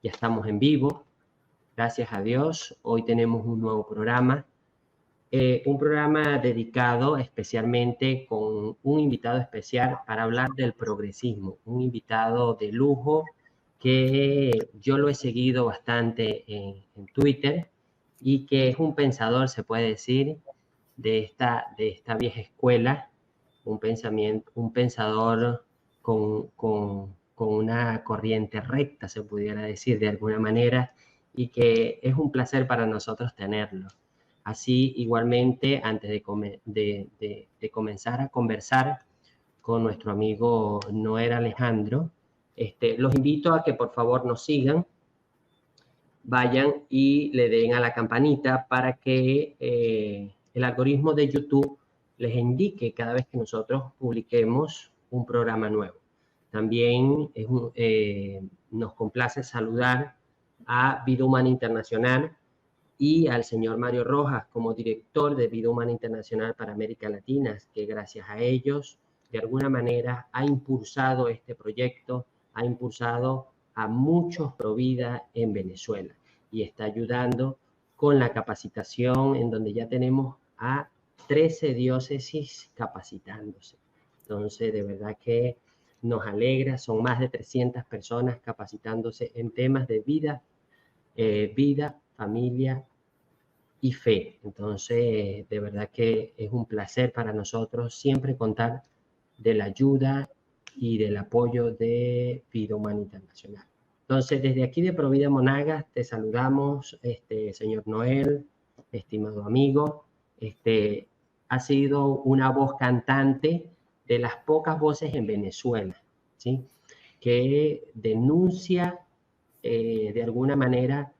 Ya estamos en vivo, gracias a Dios. Hoy tenemos un nuevo programa, un programa dedicado especialmente con un invitado especial para hablar del progresismo, un invitado de lujo que yo lo he seguido bastante en Twitter y que es un pensador, se puede decir, de esta vieja escuela, un pensador con una corriente recta, se pudiera decir de alguna manera, y que es un placer para nosotros tenerlo. Así, igualmente, antes de comenzar a conversar con nuestro amigo Noel Alejandro, los invito a que por favor nos sigan, vayan y le den a la campanita para que el algoritmo de YouTube les indique cada vez que nosotros publiquemos un programa nuevo. También nos complace saludar a Vida Humana Internacional y al señor Mario Rojas como director de Vida Humana Internacional para América Latina, que gracias a ellos, de alguna manera, ha impulsado este proyecto, ha impulsado a muchos Provida en Venezuela y está ayudando con la capacitación en donde ya tenemos a 13 diócesis capacitándose. Entonces, de verdad que nos alegra, son más de 300 personas capacitándose en temas de vida, familia y fe. Entonces, de verdad que es un placer para nosotros siempre contar de la ayuda y del apoyo de Vida Humana Internacional. Entonces, desde aquí de Provida Monagas te saludamos, señor Noel, estimado amigo. Ha sido una voz cantante de las pocas voces en Venezuela, ¿sí? Que denuncia de alguna manera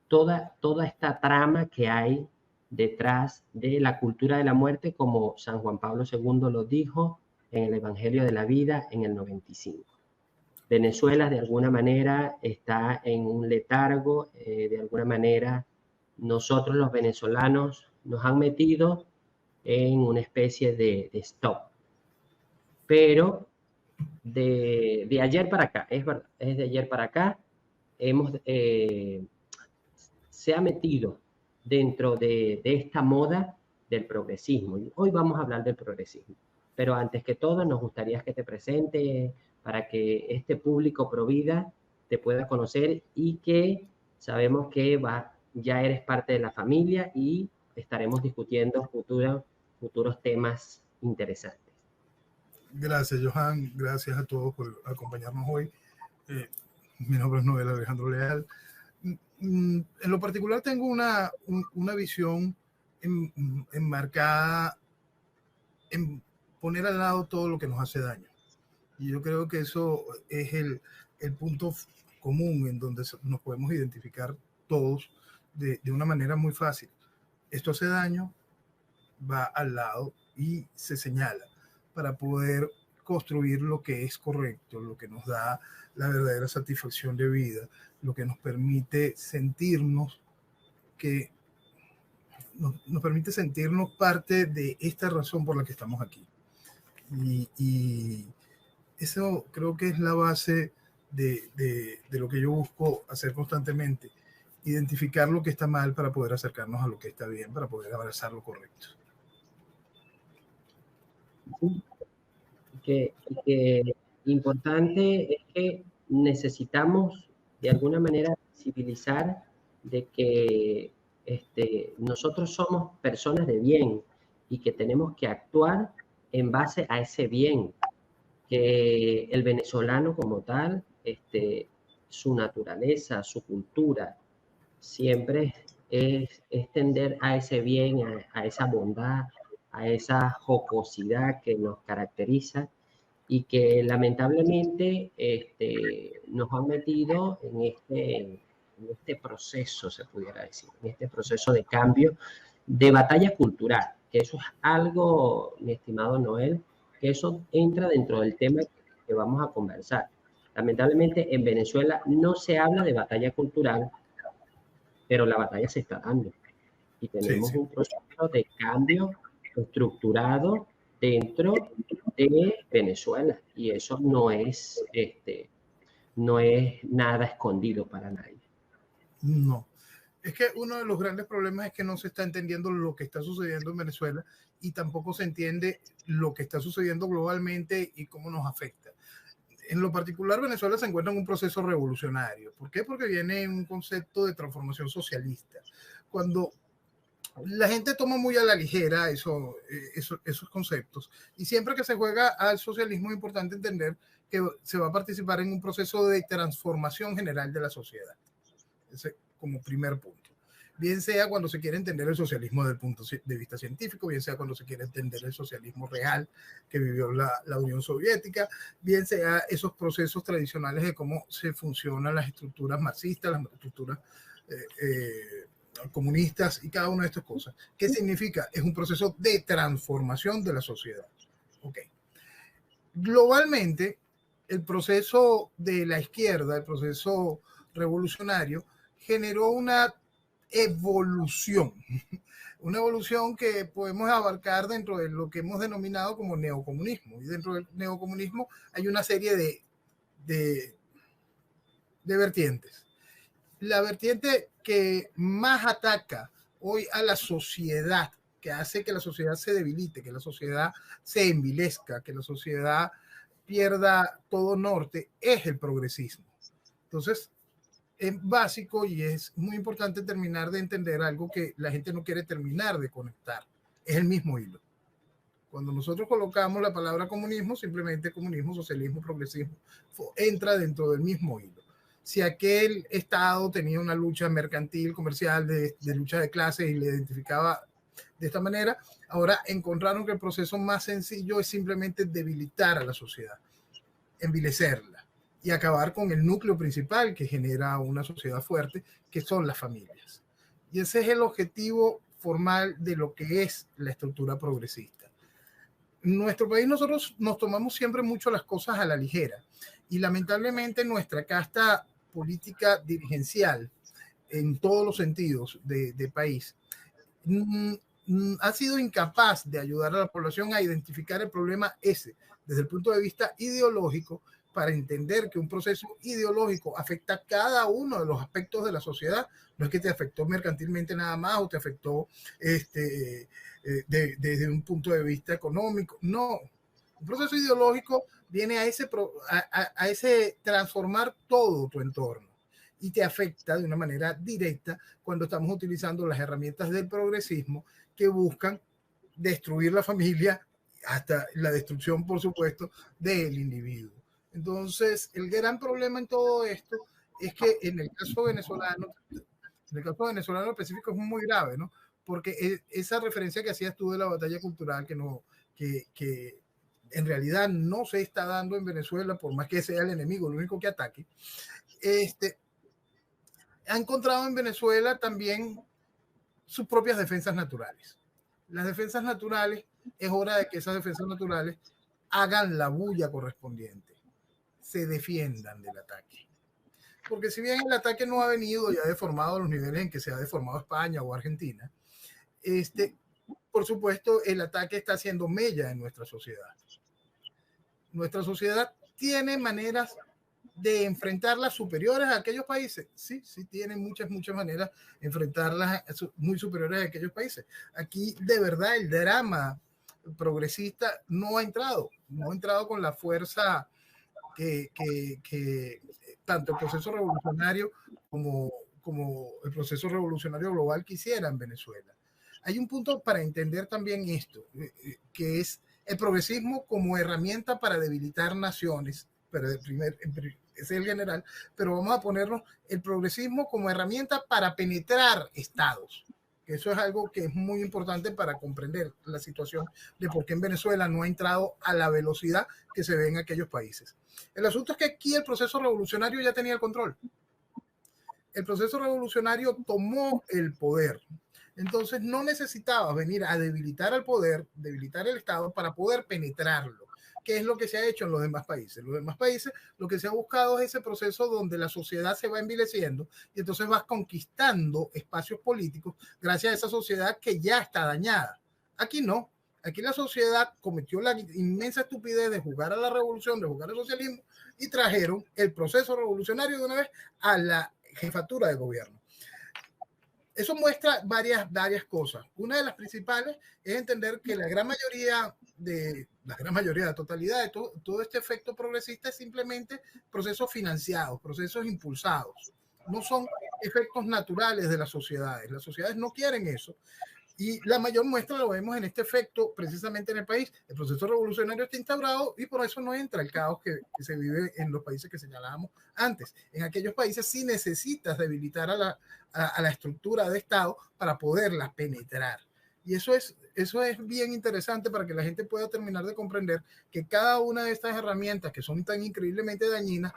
toda esta trama que hay detrás de la cultura de la muerte, como San Juan Pablo II lo dijo en el Evangelio de la Vida en el 95. Venezuela de alguna manera está en un letargo, de alguna manera nosotros los venezolanos nos han metido en una especie de stop. Pero de ayer para acá, es verdad, es de ayer para acá, se ha metido dentro de esta moda del progresismo. Y hoy vamos a hablar del progresismo. Pero antes que todo, nos gustaría que te presentes para que este público Provida te pueda conocer y que sabemos que ya eres parte de la familia y estaremos discutiendo futuros temas interesantes. Gracias, Johan. Gracias a todos por acompañarnos hoy. Mi nombre es Noel Alejandro Leal. En lo particular tengo una visión enmarcada en poner al lado todo lo que nos hace daño. Y yo creo que eso es el punto común en donde nos podemos identificar todos de una manera muy fácil. Esto hace daño, va al lado y se señala para poder construir lo que es correcto, lo que nos da la verdadera satisfacción de vida, lo que nos permite sentirnos nos permite sentirnos parte de esta razón por la que estamos aquí. Y eso creo que es la base de lo que yo busco hacer constantemente, identificar lo que está mal para poder acercarnos a lo que está bien, para poder abrazar lo correcto. Que importante es que necesitamos de alguna manera visibilizar de que nosotros somos personas de bien y que tenemos que actuar en base a ese bien, que el venezolano como tal, su naturaleza, su cultura, siempre es tender a ese bien, a esa bondad, a esa jocosidad que nos caracteriza y que lamentablemente nos han metido en este proceso, se pudiera decir, en este proceso de cambio, de batalla cultural, que eso es algo, mi estimado Noel, que eso entra dentro del tema que vamos a conversar. Lamentablemente en Venezuela no se habla de batalla cultural, pero la batalla se está dando. Y tenemos un proceso de cambio estructurado dentro de Venezuela. Y eso no es nada escondido para nadie. No. Es que uno de los grandes problemas es que no se está entendiendo lo que está sucediendo en Venezuela y tampoco se entiende lo que está sucediendo globalmente y cómo nos afecta. En lo particular, Venezuela se encuentra en un proceso revolucionario. ¿Por qué? Porque viene en un concepto de transformación socialista. Cuando la gente toma muy a la ligera esos conceptos, y siempre que se juega al socialismo es importante entender que se va a participar en un proceso de transformación general de la sociedad. Ese como primer punto. Bien sea cuando se quiere entender el socialismo desde el punto de vista científico, bien sea cuando se quiere entender el socialismo real que vivió la Unión Soviética, bien sea esos procesos tradicionales de cómo se funcionan las estructuras marxistas, las estructuras comunistas y cada una de estas cosas. ¿Qué significa? Es un proceso de transformación de la sociedad. Ok. Globalmente, el proceso de la izquierda, el proceso revolucionario, generó una evolución que podemos abarcar dentro de lo que hemos denominado como neocomunismo. Y dentro del neocomunismo hay una serie de vertientes. La vertiente que más ataca hoy a la sociedad, que hace que la sociedad se debilite, que la sociedad se envilezca, que la sociedad pierda todo norte, es el progresismo. Entonces, es básico y es muy importante terminar de entender algo que la gente no quiere terminar de conectar. Es el mismo hilo. Cuando nosotros colocamos la palabra comunismo, simplemente comunismo, socialismo, progresismo, entra dentro del mismo hilo. Si aquel Estado tenía una lucha mercantil, comercial, de lucha de clases y le identificaba de esta manera, ahora encontraron que el proceso más sencillo es simplemente debilitar a la sociedad, envilecerla y acabar con el núcleo principal que genera una sociedad fuerte, que son las familias. Y ese es el objetivo formal de lo que es la estructura progresista. En nuestro país nosotros nos tomamos siempre mucho las cosas a la ligera y lamentablemente nuestra casta política dirigencial en todos los sentidos de país ha sido incapaz de ayudar a la población a identificar el problema ese desde el punto de vista ideológico, para entender que un proceso ideológico afecta a cada uno de los aspectos de la sociedad. No es que te afectó mercantilmente nada más o te afectó desde un punto de vista económico. No, un proceso ideológico viene a ese transformar todo tu entorno y te afecta de una manera directa cuando estamos utilizando las herramientas del progresismo que buscan destruir la familia hasta la destrucción, por supuesto, del individuo. Entonces, el gran problema en todo esto es que en el caso venezolano específico es muy grave, ¿no? Porque esa referencia que hacías tú de la batalla cultural que en realidad no se está dando en Venezuela, por más que sea el enemigo, lo único que ataque, ha encontrado en Venezuela también sus propias defensas naturales. Las defensas naturales, es hora de que esas defensas naturales hagan la bulla correspondiente, se defiendan del ataque. Porque si bien el ataque no ha venido y ha deformado los niveles en que se ha deformado España o Argentina, por supuesto, el ataque está haciendo mella en nuestra sociedad. Nuestra sociedad tiene maneras de enfrentarlas superiores a aquellos países. Sí, sí tiene muchas maneras de enfrentarlas muy superiores a aquellos países. Aquí, de verdad, el drama progresista no ha entrado con la fuerza que tanto el proceso revolucionario como el proceso revolucionario global quisiera en Venezuela. Hay un punto para entender también esto, que es el progresismo como herramienta para debilitar naciones, pero ese es el general, pero vamos a ponernos el progresismo como herramienta para penetrar estados. Que eso es algo que es muy importante para comprender la situación de por qué en Venezuela no ha entrado a la velocidad que se ve en aquellos países. El asunto es que aquí el proceso revolucionario ya tenía el control. El proceso revolucionario tomó el poder. Entonces no necesitaba venir a debilitar al poder, debilitar el Estado para poder penetrarlo, que es lo que se ha hecho en los demás países. En los demás países lo que se ha buscado es ese proceso donde la sociedad se va envileciendo y entonces vas conquistando espacios políticos gracias a esa sociedad que ya está dañada. Aquí no. Aquí la sociedad cometió la inmensa estupidez de jugar a la revolución, de jugar al socialismo y trajeron el proceso revolucionario de una vez a la jefatura de gobierno. Eso muestra varias cosas. Una de las principales es entender que la gran mayoría, la totalidad de todo este efecto progresista es simplemente procesos financiados, procesos impulsados. No son efectos naturales de las sociedades. Las sociedades no quieren eso. Y la mayor muestra lo vemos en este efecto precisamente en el país. El proceso revolucionario está instaurado y por eso no entra el caos que se vive en los países que señalábamos antes. En aquellos países sí necesitas debilitar a la estructura de Estado para poderla penetrar. Y eso es bien interesante para que la gente pueda terminar de comprender que cada una de estas herramientas que son tan increíblemente dañinas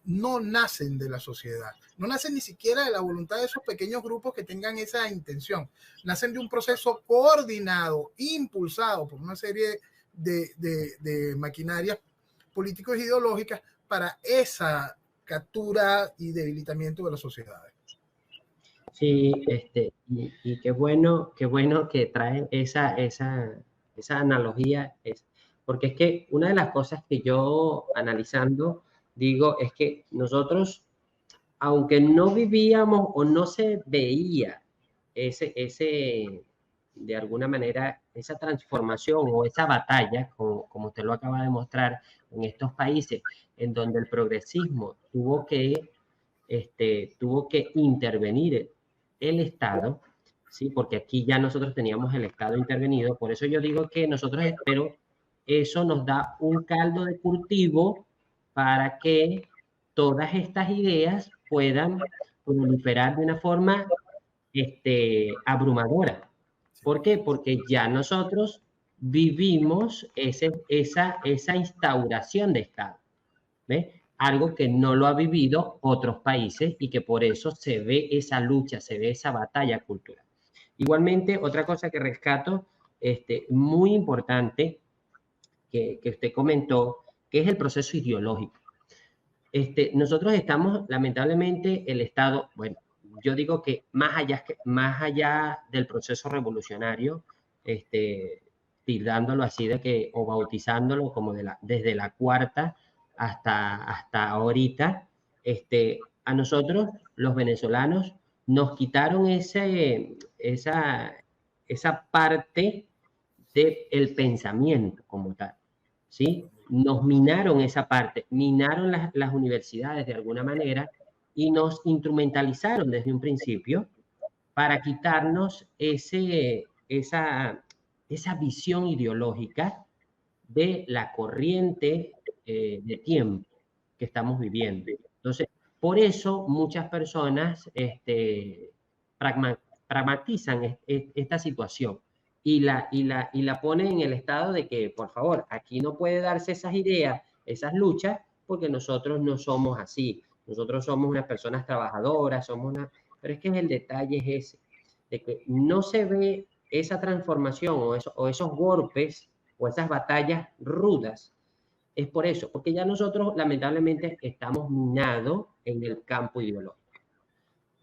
no nacen de la sociedad, no nacen ni siquiera de la voluntad de esos pequeños grupos que tengan esa intención, nacen de un proceso coordinado, impulsado por una serie de maquinarias políticos e ideológicas para esa captura y debilitamiento de las sociedades. Sí, y qué bueno que traen esa analogía, porque es que una de las cosas que yo analizando digo es que nosotros, aunque no vivíamos o no se veía de alguna manera, esa transformación o esa batalla, como usted lo acaba de mostrar, en estos países en donde el progresismo tuvo que intervenir el Estado, ¿sí? Porque aquí ya nosotros teníamos el Estado intervenido, por eso yo digo que nosotros, pero eso nos da un caldo de cultivo para que todas estas ideas puedan proliferar de una forma abrumadora. ¿Por qué? Porque ya nosotros vivimos esa instauración de Estado, ¿ves? Algo que no lo ha vivido otros países y que por eso se ve esa lucha, se ve esa batalla cultural. Igualmente, otra cosa que rescato, muy importante, que usted comentó, que es el proceso ideológico. Nosotros estamos, lamentablemente, el Estado, bueno, yo digo que más allá del proceso revolucionario, tildándolo así o bautizándolo como desde la cuarta hasta ahorita, a nosotros, los venezolanos, nos quitaron esa parte del pensamiento como tal, ¿sí? Nos minaron esa parte, minaron las universidades de alguna manera y nos instrumentalizaron desde un principio para quitarnos esa visión ideológica de la corriente de tiempo que estamos viviendo. Entonces, por eso muchas personas pragmatizan esta situación y la ponen en el estado de que, por favor, aquí no puede darse esas ideas, esas luchas, porque nosotros no somos así. Nosotros somos unas personas trabajadoras, pero es que el detalle es ese, de que no se ve esa transformación o esos golpes o esas batallas rudas. Es por eso, porque ya nosotros lamentablemente estamos minados en el campo ideológico.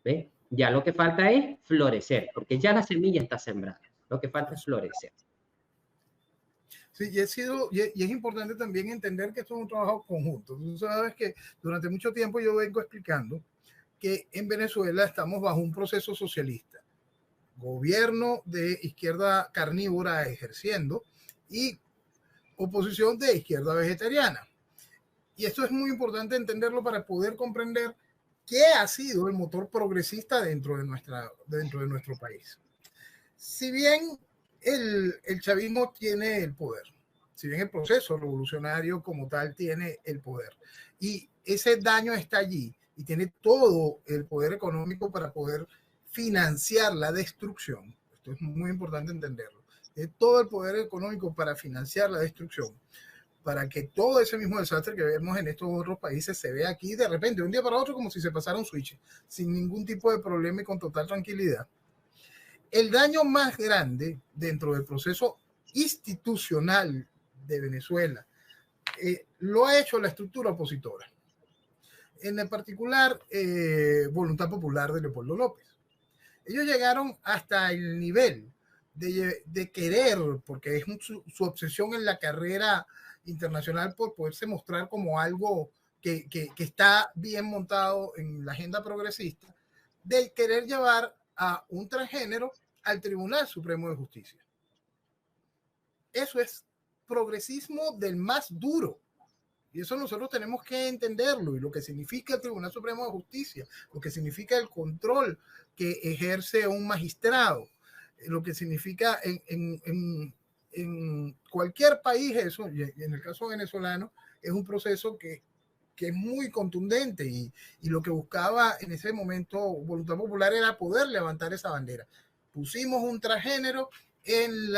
¿Ves? Ya lo que falta es florecer, porque ya la semilla está sembrada. Lo que falta es florecer. Sí, y es importante también entender que esto es un trabajo conjunto. Tú sabes que durante mucho tiempo yo vengo explicando que en Venezuela estamos bajo un proceso socialista. Gobierno de izquierda carnívora ejerciendo y oposición de izquierda vegetariana. Y esto es muy importante entenderlo para poder comprender qué ha sido el motor progresista dentro de nuestro país. Si bien el chavismo tiene el poder, si bien el proceso revolucionario como tal tiene el poder, y ese daño está allí, y tiene todo el poder económico para poder financiar la destrucción. Esto es muy importante entenderlo. Tiene todo el poder económico para financiar la destrucción, para que todo ese mismo desastre que vemos en estos otros países se vea aquí de repente, de un día para otro, como si se pasara un switch, sin ningún tipo de problema y con total tranquilidad. El daño más grande dentro del proceso institucional de Venezuela lo ha hecho la estructura opositora. En el particular, Voluntad Popular de Leopoldo López. Ellos llegaron hasta el nivel de querer, porque es su obsesión en la carrera internacional por poderse mostrar como algo que está bien montado en la agenda progresista, de querer llevar a un transgénero al Tribunal Supremo de Justicia. Eso es progresismo del más duro. Y eso nosotros tenemos que entenderlo, y lo que significa el Tribunal Supremo de Justicia, lo que significa el control que ejerce un magistrado, lo que significa en cualquier país eso, y en el caso venezolano, es un proceso que es muy contundente, y lo que buscaba en ese momento Voluntad Popular era poder levantar esa bandera. Pusimos un transgénero en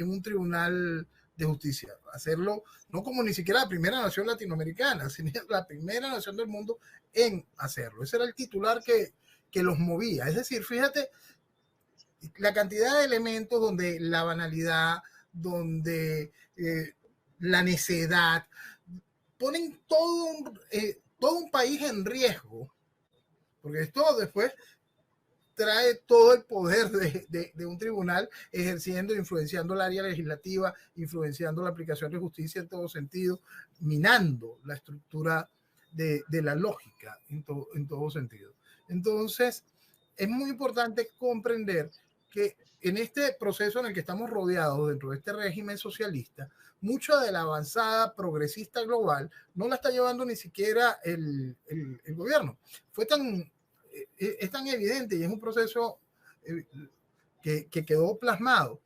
un tribunal de justicia, hacerlo no como ni siquiera la primera nación latinoamericana, sino la primera nación del mundo en hacerlo. Ese era el titular que los movía. Es decir, fíjate la cantidad de elementos donde la banalidad, donde la necedad, ponen todo un país en riesgo, porque esto después trae todo el poder de un tribunal ejerciendo, influenciando el área legislativa, influenciando la aplicación de justicia en todo sentido, minando la estructura de la lógica en todo sentido. Entonces, es muy importante comprender que en este proceso en el que estamos rodeados dentro de este régimen socialista, mucha de la avanzada progresista global no la está llevando ni siquiera el gobierno. Es tan evidente, y es un proceso que quedó plasmado,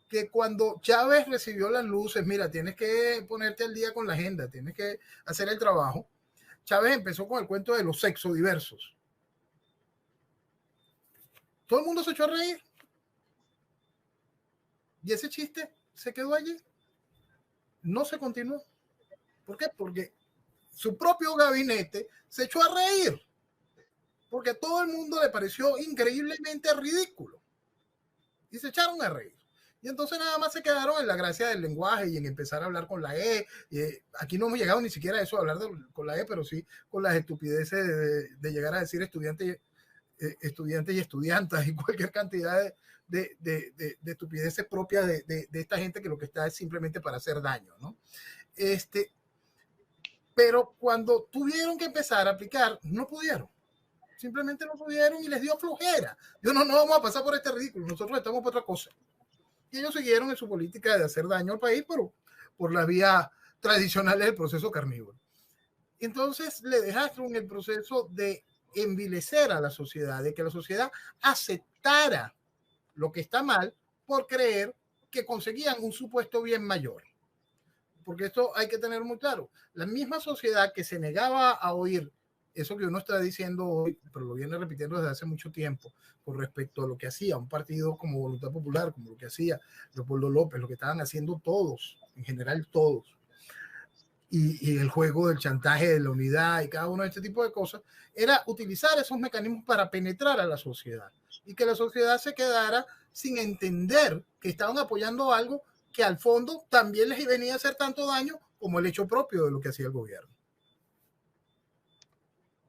que cuando Chávez recibió las luces, mira, tienes que ponerte al día con la agenda, tienes que hacer el trabajo, Chávez empezó con el cuento de los sexodiversos. Todo el mundo se echó a reír. Y ese chiste se quedó allí. No se continuó. ¿Por qué? Porque su propio gabinete se echó a reír. Porque a todo el mundo le pareció increíblemente ridículo. Y se echaron a reír. Y entonces nada más se quedaron en la gracia del lenguaje y en empezar a hablar con la E. Aquí no hemos llegado ni siquiera a eso, a hablar con la E, pero sí con las estupideces de llegar a decir estudiantes y estudiantas y cualquier cantidad de estupideces propias de esta gente que lo que está es simplemente para hacer daño, ¿no? Pero cuando tuvieron que empezar a aplicar, no pudieron. Simplemente no pudieron y les dio flojera. Yo no vamos a pasar por este ridículo, nosotros estamos por otra cosa. Y ellos siguieron en su política de hacer daño al país, pero por la vía tradicional del proceso carnívoro. Entonces le dejaron el proceso de envilecer a la sociedad, de que la sociedad aceptara lo que está mal por creer que conseguían un supuesto bien mayor. Porque esto hay que tener muy claro. La misma sociedad que se negaba a oír eso que uno está diciendo hoy, pero lo viene repitiendo desde hace mucho tiempo, con respecto a lo que hacía un partido como Voluntad Popular, como lo que hacía Leopoldo López, lo que estaban haciendo todos, en general todos, y el juego del chantaje de la unidad y cada uno de este tipo de cosas, era utilizar esos mecanismos para penetrar a la sociedad y que la sociedad se quedara sin entender que estaban apoyando algo que al fondo también les venía a hacer tanto daño como el hecho propio de lo que hacía el gobierno.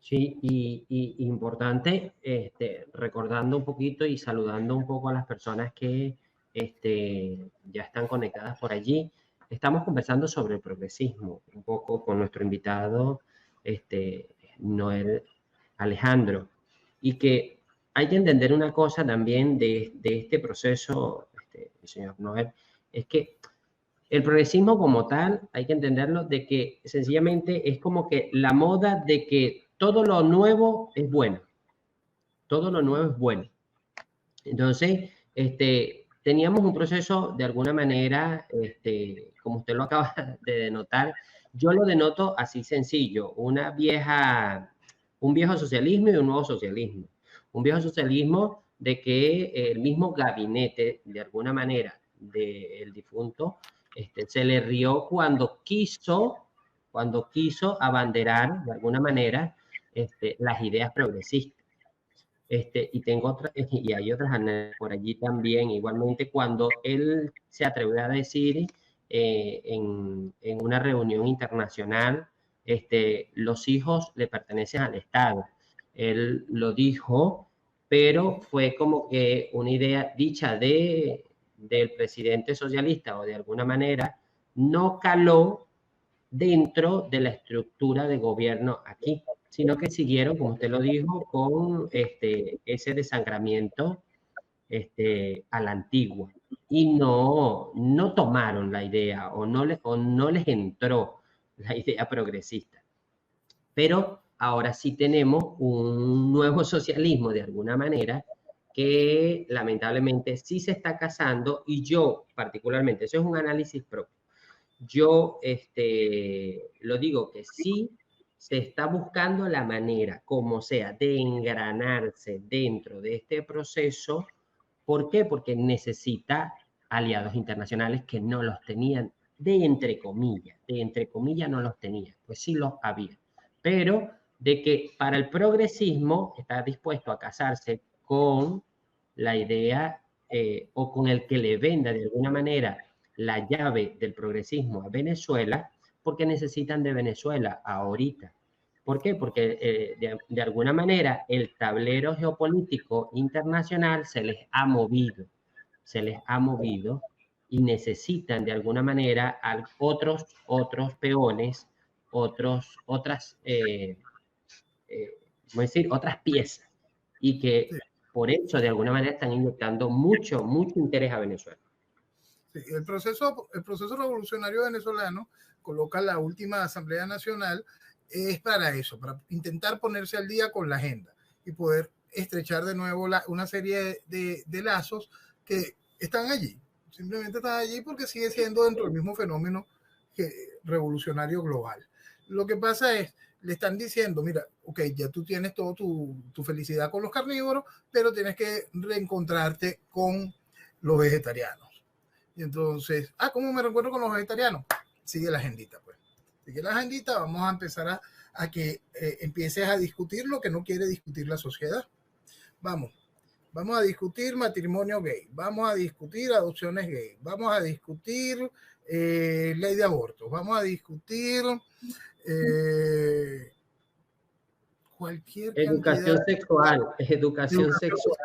Sí, y importante, recordando un poquito y saludando un poco a las personas que ya están conectadas por allí. Estamos conversando sobre el progresismo, un poco con nuestro invitado, Noel Alejandro, y que hay que entender una cosa también de este proceso, señor Noel, es que el progresismo como tal, hay que entenderlo de que sencillamente es como que la moda de que todo lo nuevo es bueno. Todo lo nuevo es bueno. Entonces, teníamos un proceso de alguna manera, como usted lo acaba de denotar, yo lo denoto así sencillo, un viejo socialismo y un nuevo socialismo. Un viejo socialismo de que el mismo gabinete, de alguna manera, del difunto, se le rió cuando quiso abanderar, de alguna manera, las ideas progresistas. Y hay otras por allí también, igualmente cuando él se atrevió a decir en una reunión internacional, los hijos le pertenecen al Estado. Él lo dijo, pero fue como que una idea dicha del presidente socialista, o de alguna manera no caló dentro de la estructura de gobierno aquí. sino que siguieron, como usted lo dijo, con ese desangramiento a la antigua y no tomaron la idea o no les entró la idea progresista. Pero ahora sí tenemos un nuevo socialismo de alguna manera que lamentablemente sí se está casando, y yo particularmente, eso es un análisis propio, yo lo digo que sí se está buscando la manera, como sea, de engranarse dentro de este proceso. ¿Por qué? Porque necesita aliados internacionales que no los tenían, de entre comillas no los tenía, pues sí los había. Pero de que para el progresismo está dispuesto a casarse con la idea o con el que le venda de alguna manera la llave del progresismo a Venezuela, porque necesitan de Venezuela ahorita. ¿Por qué? Porque de alguna manera el tablero geopolítico internacional se les ha movido y necesitan de alguna manera a otros peones, otras piezas, y que Sí. por eso de alguna manera están inyectando mucho interés a Venezuela. Sí, el proceso revolucionario venezolano coloca la última Asamblea Nacional es para eso, para intentar ponerse al día con la agenda y poder estrechar de nuevo una serie de lazos que están allí. Simplemente están allí porque sigue siendo dentro del mismo fenómeno revolucionario global. Lo que pasa es, le están diciendo, mira, ok, ya tú tienes toda tu felicidad con los carnívoros, pero tienes que reencontrarte con los vegetarianos. Y entonces, ¿cómo me recuerdo con los vegetarianos? Sigue la agendita, pues. Sigue la agendita, vamos a empezar a que empieces a discutir lo que no quiere discutir la sociedad. Vamos a discutir matrimonio gay, vamos a discutir adopciones gay, vamos a discutir ley de aborto, vamos a discutir cualquier educación cantidad. Educación sexual.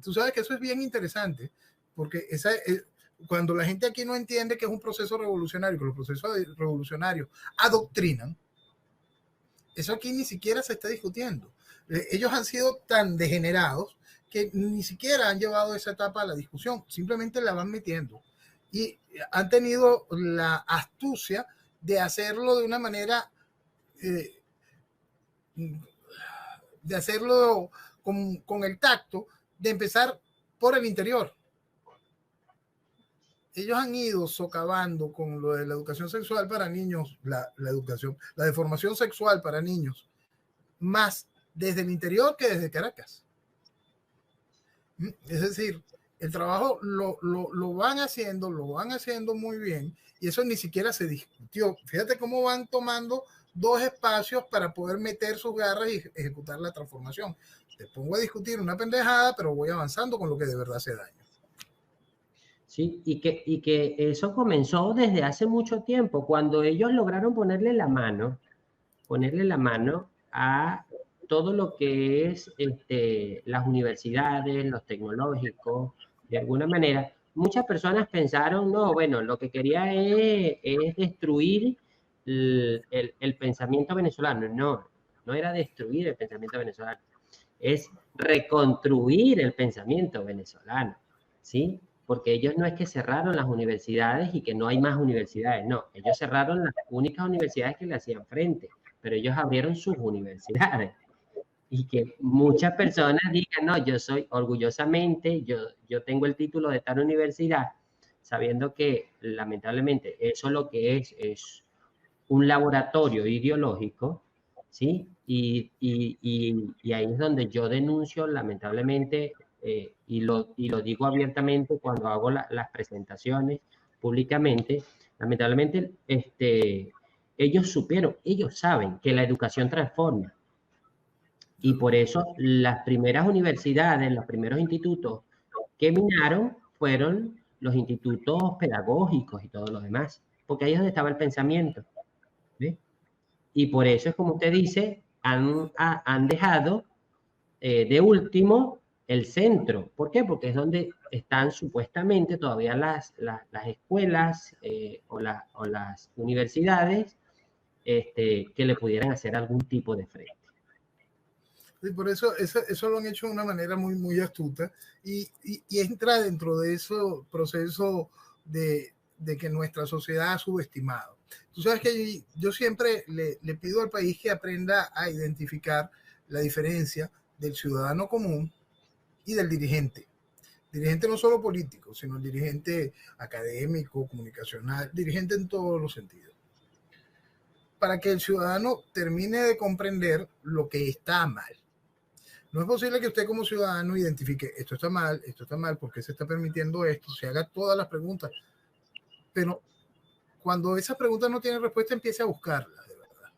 Tú sabes que eso es bien interesante, porque cuando la gente aquí no entiende que es un proceso revolucionario, que los procesos revolucionarios adoctrinan, eso aquí ni siquiera se está discutiendo. Ellos han sido tan degenerados que ni siquiera han llevado esa etapa a la discusión, simplemente la van metiendo. Y han tenido la astucia de hacerlo de una manera, de hacerlo con el tacto, de empezar por el interior. Ellos han ido socavando con lo de la educación sexual para niños, la deformación sexual para niños, más desde el interior que desde Caracas. Es decir, el trabajo lo van haciendo muy bien, y eso ni siquiera se discutió. Fíjate cómo van tomando dos espacios para poder meter sus garras y ejecutar la transformación. Te pongo a discutir una pendejada, pero voy avanzando con lo que de verdad hace daño. Sí, y que eso comenzó desde hace mucho tiempo, cuando ellos lograron ponerle la mano a todo lo que es las universidades, los tecnológicos. De alguna manera, muchas personas pensaron, no, bueno, lo que quería es destruir el pensamiento venezolano. No era destruir el pensamiento venezolano, es reconstruir el pensamiento venezolano, ¿sí? Porque ellos no es que cerraron las universidades y que no hay más universidades, no, ellos cerraron las únicas universidades que le hacían frente, pero ellos abrieron sus universidades. Y que muchas personas digan, no, yo soy orgullosamente, yo tengo el título de tal universidad, sabiendo que lamentablemente eso lo que es un laboratorio ideológico, ¿sí? Y ahí es donde yo denuncio lamentablemente, y lo digo abiertamente cuando hago las presentaciones públicamente, lamentablemente ellos saben que la educación transforma. Y por eso las primeras universidades, los primeros institutos que minaron fueron los institutos pedagógicos y todo lo demás, porque ahí es donde estaba el pensamiento. ¿Sí? Y por eso es como usted dice, han dejado de último el centro. ¿Por qué? Porque es donde están supuestamente todavía las escuelas o las universidades que le pudieran hacer algún tipo de frente. Y por eso lo han hecho de una manera muy, muy astuta y entra dentro de ese proceso de que nuestra sociedad ha subestimado. Tú sabes que yo siempre le pido al país que aprenda a identificar la diferencia del ciudadano común y del dirigente. Dirigente no solo político, sino el dirigente académico, comunicacional, dirigente en todos los sentidos. Para que el ciudadano termine de comprender lo que está mal. No es posible que usted como ciudadano identifique esto está mal, ¿por qué se está permitiendo esto? Se haga todas las preguntas. Pero cuando esas preguntas no tienen respuesta, empiece a buscarlas, de verdad.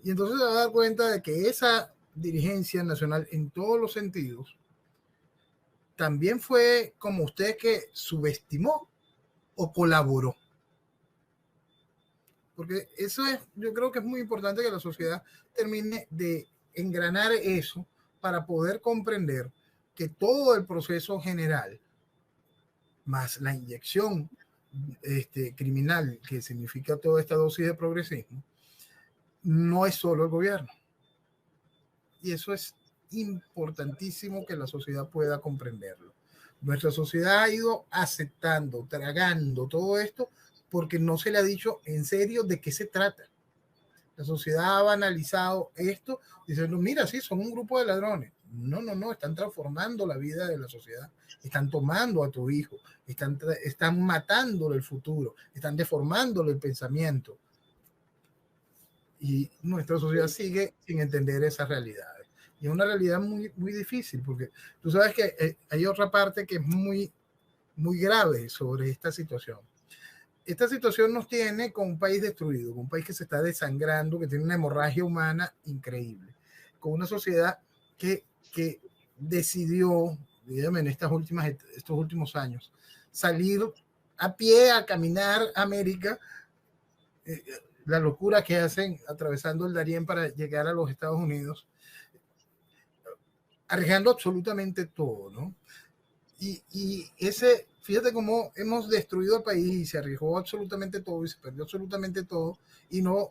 Y entonces se va a dar cuenta de que esa dirigencia nacional en todos los sentidos también fue como usted que subestimó o colaboró. Porque eso es, yo creo que es muy importante que la sociedad termine de engranar eso para poder comprender que todo el proceso general, más la inyección criminal que significa toda esta dosis de progresismo, no es solo el gobierno. Y eso es importantísimo que la sociedad pueda comprenderlo. Nuestra sociedad ha ido aceptando, tragando todo esto porque no se le ha dicho en serio de qué se trata. La sociedad ha banalizado esto diciendo, mira, sí, son un grupo de ladrones. No, están transformando la vida de la sociedad. Están tomando a tu hijo, están matándole el futuro, están deformándole el pensamiento. Y nuestra sociedad sigue sin entender esas realidades. Y es una realidad muy, muy difícil, porque tú sabes que hay otra parte que es muy, muy grave sobre esta situación. Esta situación nos tiene con un país destruido, con un país que se está desangrando, que tiene una hemorragia humana increíble, con una sociedad que decidió, dígame, en estos últimos años, salir a pie a caminar a América, la locura que hacen atravesando el Darién para llegar a los Estados Unidos, arriesgando absolutamente todo, ¿no? Y fíjate cómo hemos destruido el país y se arriesgó absolutamente todo y se perdió absolutamente todo y no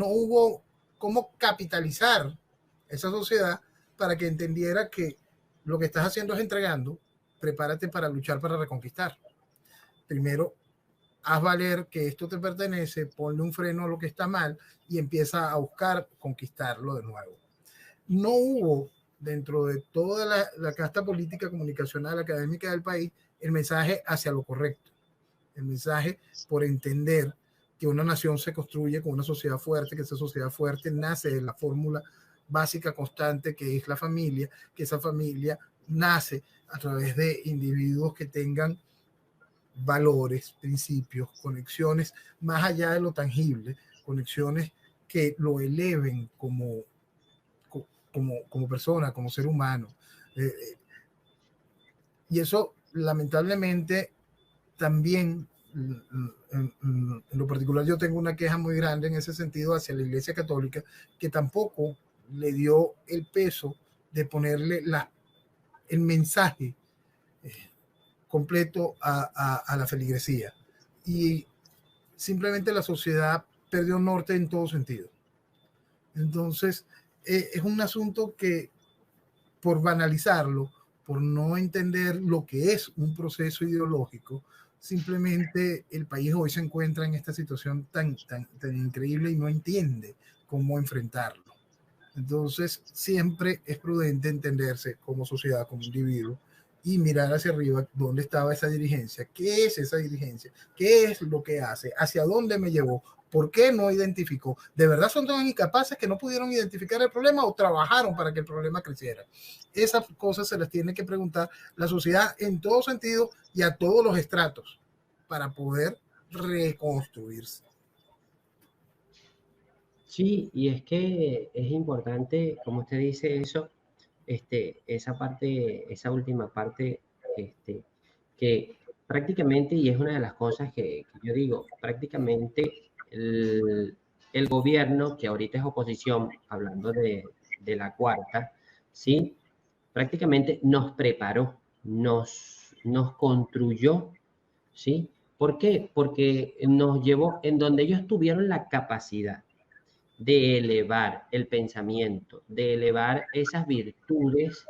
hubo cómo capitalizar esa sociedad para que entendiera que lo que estás haciendo es entregando, prepárate para luchar para reconquistar. Primero, haz valer que esto te pertenece, ponle un freno a lo que está mal y empieza a buscar conquistarlo de nuevo. No hubo dentro de toda la casta política, comunicacional, académica del país, el mensaje hacia lo correcto, el mensaje por entender que una nación se construye con una sociedad fuerte, que esa sociedad fuerte nace de la fórmula básica constante que es la familia, que esa familia nace a través de individuos que tengan valores, principios, conexiones más allá de lo tangible, conexiones que lo eleven como persona, como ser humano. Y eso, lamentablemente, también, en lo particular, yo tengo una queja muy grande en ese sentido hacia la Iglesia Católica, que tampoco le dio el peso de ponerle el mensaje completo a la feligresía. Y simplemente la sociedad perdió norte en todo sentido. Entonces, es un asunto que, por banalizarlo, por no entender lo que es un proceso ideológico, simplemente el país hoy se encuentra en esta situación tan increíble y no entiende cómo enfrentarlo. Entonces, siempre es prudente entenderse como sociedad, como individuo, y mirar hacia arriba dónde estaba esa dirigencia, qué es esa dirigencia, qué es lo que hace, hacia dónde me llevó, por qué no identificó. ¿De verdad son tan incapaces que no pudieron identificar el problema o trabajaron para que el problema creciera? Esas cosas se las tiene que preguntar la sociedad en todo sentido y a todos los estratos para poder reconstruirse. Sí, y es que es importante, como usted dice eso, esa parte, esa última parte, que prácticamente, y es una de las cosas que yo digo, prácticamente el gobierno, que ahorita es oposición, hablando de la cuarta, ¿sí? Prácticamente nos preparó, nos construyó, ¿sí? ¿Por qué? Porque nos llevó en donde ellos tuvieron la capacidad de elevar el pensamiento, de elevar esas virtudes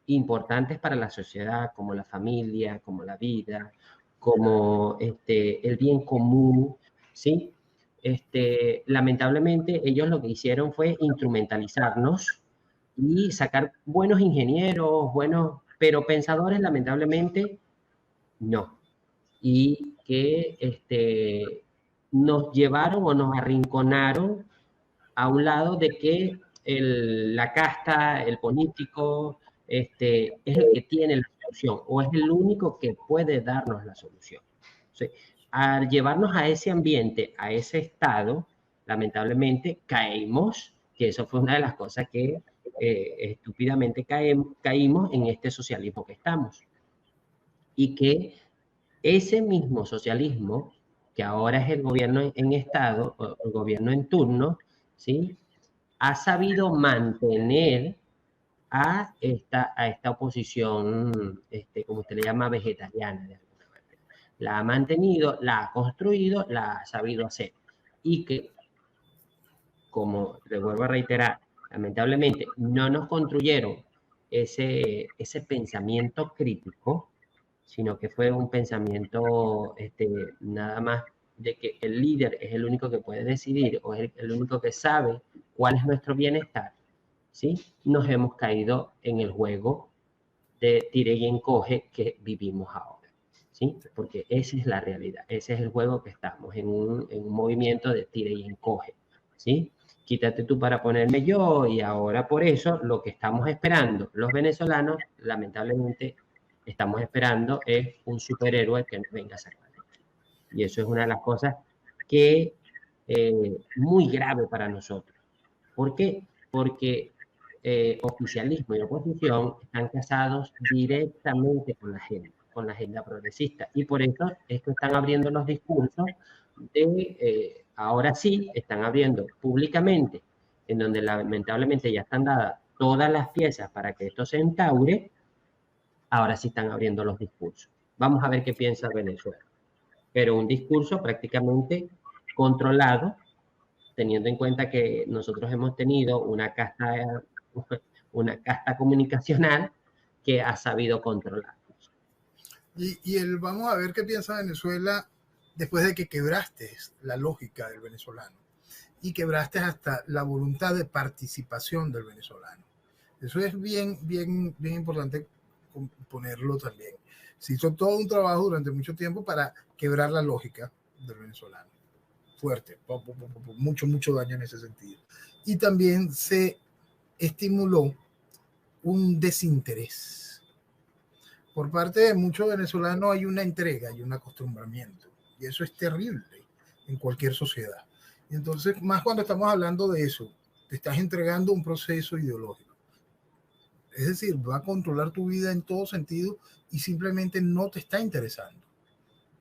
importantes para la sociedad, como la familia, como la vida, como el bien común, ¿sí? Lamentablemente ellos lo que hicieron fue instrumentalizarnos y sacar buenos ingenieros, buenos, pero pensadores lamentablemente no. Y que nos llevaron o nos arrinconaron a un lado de que la casta, el político, es el que tiene la solución o es el único que puede darnos la solución. O sea, al llevarnos a ese ambiente, a ese estado, lamentablemente caímos, que eso fue una de las cosas que estúpidamente caímos en este socialismo que estamos. Y que ese mismo socialismo, que ahora es el gobierno en estado, o el gobierno en turno, ¿sí? Ha sabido mantener a esta oposición, como usted le llama, vegetariana, de alguna manera. La ha mantenido, la ha construido, la ha sabido hacer. Y que, como le vuelvo a reiterar, lamentablemente no nos construyeron ese pensamiento crítico, sino que fue un pensamiento nada más de que el líder es el único que puede decidir o es el único que sabe cuál es nuestro bienestar, ¿sí? Nos hemos caído en el juego de tire y encoge que vivimos ahora, ¿sí? Porque esa es la realidad, ese es el juego que estamos, en un movimiento de tire y encoge, ¿sí? Quítate tú para ponerme yo, y ahora por eso lo que estamos esperando los venezolanos, lamentablemente, estamos esperando es un superhéroe que nos venga a sacar. Y eso es una de las cosas que muy grave para nosotros. ¿Por qué? Porque oficialismo y oposición están casados directamente con la agenda progresista. Y por eso es que están abriendo los discursos de, ahora sí, están abriendo públicamente, en donde lamentablemente ya están dadas todas las piezas para que esto se entaure, ahora sí están abriendo los discursos. Vamos a ver qué piensa Venezuela. Pero un discurso prácticamente controlado, teniendo en cuenta que nosotros hemos tenido una casta comunicacional que ha sabido controlarnos. Vamos a ver qué piensa Venezuela después de que quebraste la lógica del venezolano y quebraste hasta la voluntad de participación del venezolano. Eso es bien importante ponerlo también. Se hizo todo un trabajo durante mucho tiempo para quebrar la lógica del venezolano. Fuerte, mucho daño en ese sentido. Y también se estimuló un desinterés. Por parte de muchos venezolanos hay una entrega y un acostumbramiento. Y eso es terrible en cualquier sociedad. Y entonces, más cuando estamos hablando de eso, te estás entregando un proceso ideológico. Es decir, va a controlar tu vida en todo sentido y simplemente no te está interesando.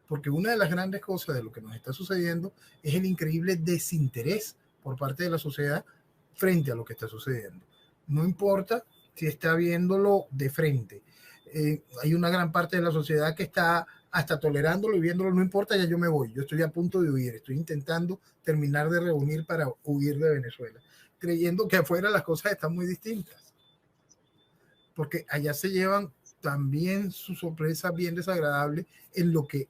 Porque una de las grandes cosas de lo que nos está sucediendo es el increíble desinterés por parte de la sociedad frente a lo que está sucediendo. No importa si está viéndolo de frente. Hay una gran parte de la sociedad que está hasta tolerándolo y viéndolo, no importa, ya yo me voy, yo estoy a punto de huir, estoy intentando terminar de reunir para huir de Venezuela, creyendo que afuera las cosas están muy distintas. Porque allá se llevan también su sorpresa bien desagradable en lo que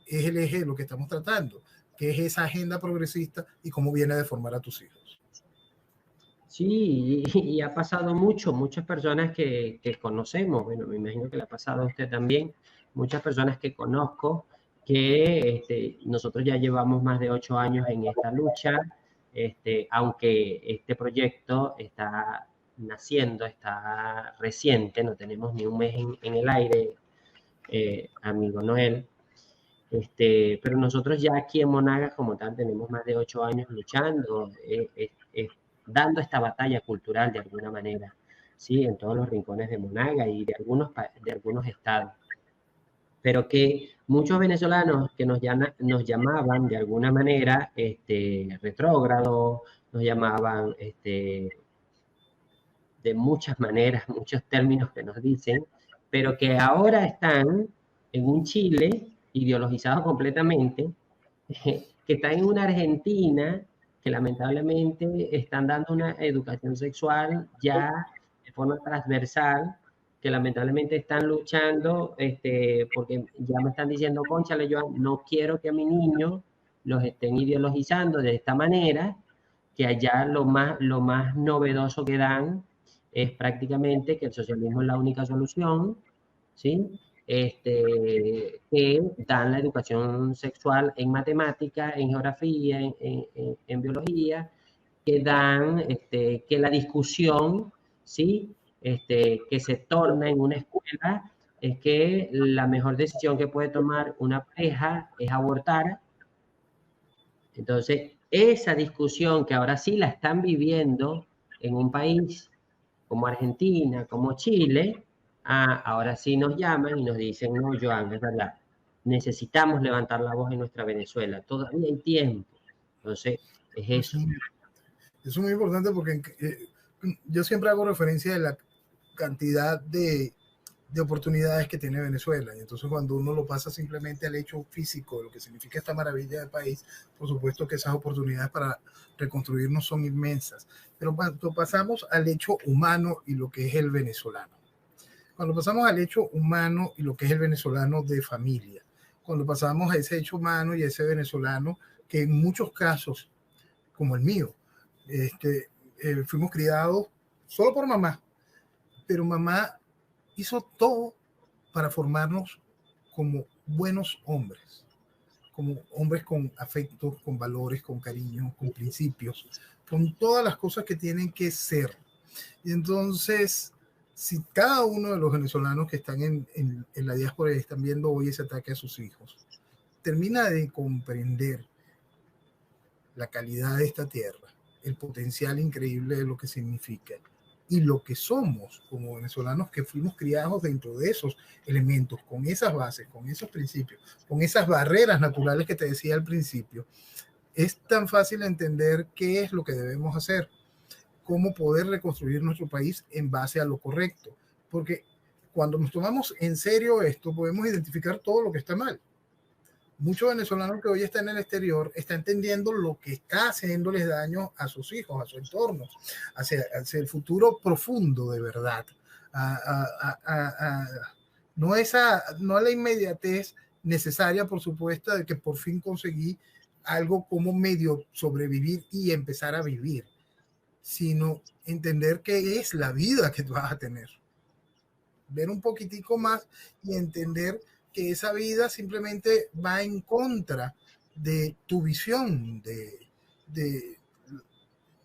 es el eje de lo que estamos tratando, que es esa agenda progresista y cómo viene a deformar a tus hijos. Sí, y ha pasado muchas personas que conocemos, bueno, me imagino que le ha pasado a usted también, muchas personas que conozco, que nosotros ya llevamos más de 8 años en esta lucha, aunque este proyecto está naciendo, está reciente, no tenemos ni un mes en el aire, amigo Noel. Pero nosotros ya aquí en Monagas como tal tenemos más de 8 años luchando, dando esta batalla cultural de alguna manera, ¿sí? En todos los rincones de Monagas y de algunos estados. Pero que muchos venezolanos que nos llamaban de alguna manera retrógrados, nos llamaban de muchas maneras, muchos términos que nos dicen, pero que ahora están en un Chile ideologizados completamente, que están en una Argentina que lamentablemente están dando una educación sexual ya de forma transversal, que lamentablemente están luchando, porque ya me están diciendo, cónchale, yo no quiero que a mi niño los estén ideologizando de esta manera, que allá lo más novedoso que dan es prácticamente que el socialismo es la única solución, ¿sí? Que dan la educación sexual en matemática, en geografía, en biología, que dan que la discusión, ¿sí? Que se torna en una escuela es que la mejor decisión que puede tomar una pareja es abortar. Entonces, esa discusión que ahora sí la están viviendo en un país como Argentina, como Chile, ahora sí nos llaman y nos dicen, no, Joan, es verdad, necesitamos levantar la voz en nuestra Venezuela, todavía hay tiempo. Entonces, es eso. Eso es muy importante porque yo siempre hago referencia de la cantidad de oportunidades que tiene Venezuela. Y entonces cuando uno lo pasa simplemente al hecho físico de lo que significa esta maravilla del país, por supuesto que esas oportunidades para reconstruirnos son inmensas. Pero cuando pasamos al hecho humano y lo que es el venezolano, cuando pasamos al hecho humano y lo que es el venezolano de familia, cuando pasamos a ese hecho humano y a ese venezolano que en muchos casos, como el mío, fuimos criados solo por mamá, pero mamá hizo todo para formarnos como buenos hombres, como hombres con afectos, con valores, con cariño, con principios, con todas las cosas que tienen que ser. Y entonces, si cada uno de los venezolanos que están en la diáspora y están viendo hoy ese ataque a sus hijos, termina de comprender la calidad de esta tierra, el potencial increíble de lo que significa y lo que somos como venezolanos que fuimos criados dentro de esos elementos, con esas bases, con esos principios, con esas barreras naturales que te decía al principio, es tan fácil entender qué es lo que debemos hacer, cómo poder reconstruir nuestro país en base a lo correcto, porque cuando nos tomamos en serio esto, podemos identificar todo lo que está mal. Muchos venezolanos que hoy están en el exterior están entendiendo lo que está haciéndoles daño a sus hijos, a su entorno, hacia el futuro profundo de verdad. No a la inmediatez necesaria, por supuesto, de que por fin conseguí algo como medio sobrevivir y empezar a vivir, sino entender qué es la vida que tú vas a tener. Ver un poquitico más y entender que esa vida simplemente va en contra de tu visión, de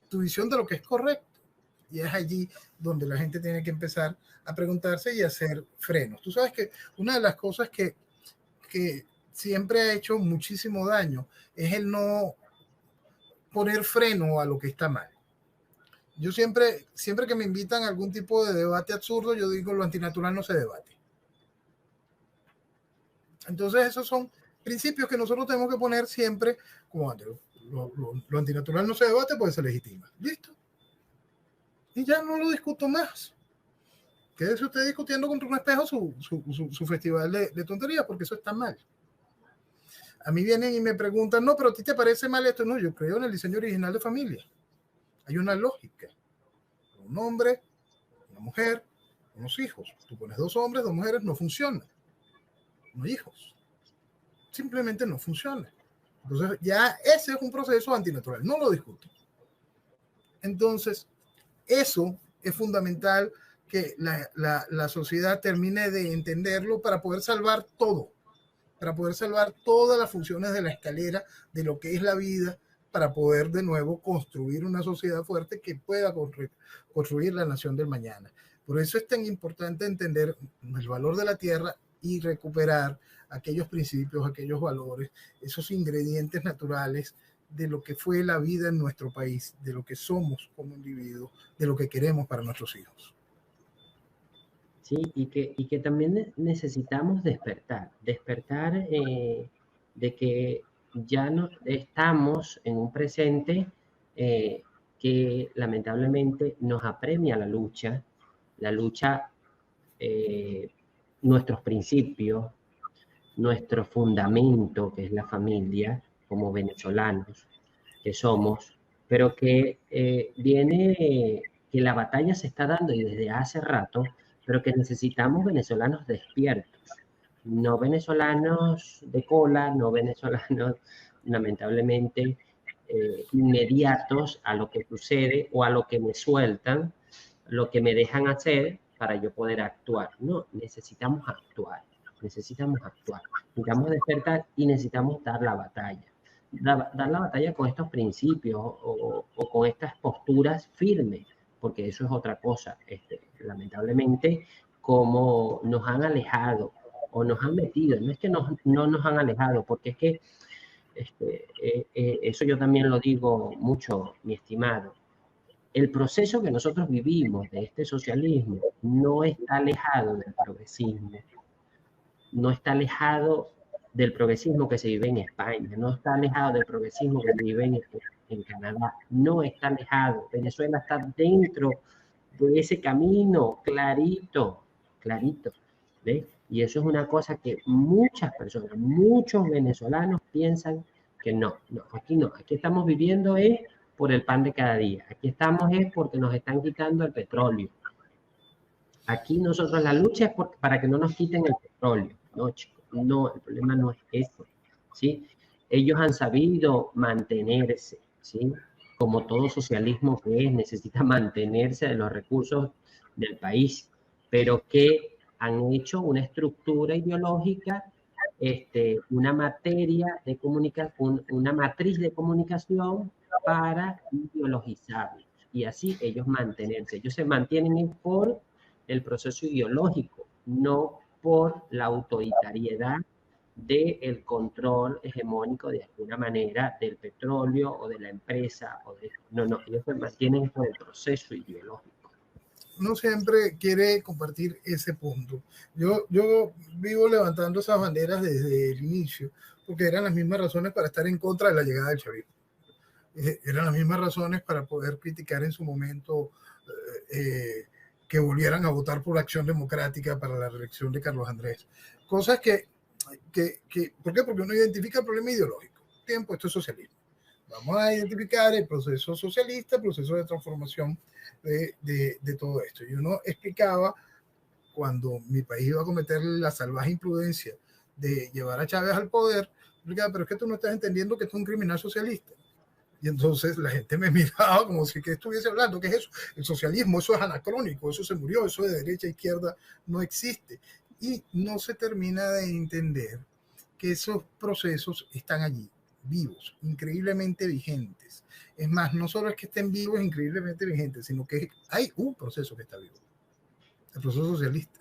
tu visión de lo que es correcto. Y es allí donde la gente tiene que empezar a preguntarse y hacer frenos. Tú sabes que una de las cosas que siempre ha hecho muchísimo daño es el no poner freno a lo que está mal. Yo siempre que me invitan a algún tipo de debate absurdo, yo digo, lo antinatural no se debate. Entonces esos son principios que nosotros tenemos que poner siempre como antes. Lo antinatural no se debate, pues se legitima. ¿Listo? Y ya no lo discuto más. Quédese usted discutiendo contra un espejo su festival de tonterías, porque eso está mal. A mí vienen y me preguntan, no, pero ¿a ti te parece mal esto? No, yo creo en el diseño original de familia. Hay una lógica. Un hombre, una mujer, unos hijos. Tú pones 2 hombres, 2 mujeres, no funciona. No hay hijos. Simplemente no funciona. Entonces ya ese es un proceso antinatural. No lo discuto. Entonces, eso es fundamental que la sociedad termine de entenderlo para poder salvar todo, para poder salvar todas las funciones de la escalera de lo que es la vida, para poder de nuevo construir una sociedad fuerte que pueda construir la nación del mañana. Por eso es tan importante entender el valor de la tierra y recuperar aquellos principios, aquellos valores, esos ingredientes naturales de lo que fue la vida en nuestro país, de lo que somos como individuos, de lo que queremos para nuestros hijos. Sí, y que también necesitamos despertar de que ya no estamos en un presente que lamentablemente nos apremia la lucha, nuestros principios, nuestro fundamento, que es la familia, como venezolanos que somos, pero que que la batalla se está dando y desde hace rato, pero que necesitamos venezolanos despiertos, no venezolanos de cola, no venezolanos lamentablemente inmediatos a lo que sucede o a lo que me sueltan, lo que me dejan hacer para yo poder actuar. No, necesitamos actuar, necesitamos actuar, necesitamos despertar y necesitamos dar la batalla. Dar la batalla con estos principios o con estas posturas firmes, porque eso es otra cosa. Lamentablemente, como nos han alejado o nos han metido, no es que no nos han alejado, porque es que eso yo también lo digo mucho, mi estimado. El proceso que nosotros vivimos de este socialismo no está alejado del progresismo, no está alejado del progresismo que se vive en España, no está alejado del progresismo que se vive en Canadá, no está alejado. Venezuela está dentro de ese camino clarito, clarito. ¿Ves? Y eso es una cosa que muchas personas, muchos venezolanos piensan que no, aquí estamos viviendo es por el pan de cada día, aquí estamos es porque nos están quitando el petróleo. Aquí nosotros la lucha es para que no nos quiten el petróleo. No, chicos, no, el problema no es eso, ¿sí? Ellos han sabido mantenerse, ¿sí? Como todo socialismo que es, necesita mantenerse de los recursos del país, pero que han hecho una estructura ideológica, una materia de comunicación, una matriz de comunicación para ideologizarlos y así ellos mantenerse. Ellos se mantienen por el proceso ideológico, no por la autoritariedad del control hegemónico de alguna manera del petróleo o de la empresa. No, ellos se mantienen por el proceso ideológico. No siempre quiere compartir ese punto. Yo vivo levantando esas banderas desde el inicio, porque eran las mismas razones para estar en contra de la llegada del chavismo. Eran las mismas razones para poder criticar en su momento que volvieran a votar por Acción Democrática para la reelección de Carlos Andrés. Cosas que ¿por qué? Porque uno identifica el problema ideológico. Tiempo, esto es socialismo. Vamos a identificar el proceso socialista, el proceso de transformación de todo esto. Y uno explicaba cuando mi país iba a cometer la salvaje imprudencia de llevar a Chávez al poder, explicaba, pero es que tú no estás entendiendo que esto es un criminal socialista. Y entonces la gente me miraba como si que estuviese hablando, ¿qué es eso? El socialismo, eso es anacrónico, eso se murió, eso de derecha a izquierda no existe. Y no se termina de entender que esos procesos están allí, vivos, increíblemente vigentes. Es más, no solo es que estén vivos, increíblemente vigentes, sino que hay un proceso que está vivo, el proceso socialista,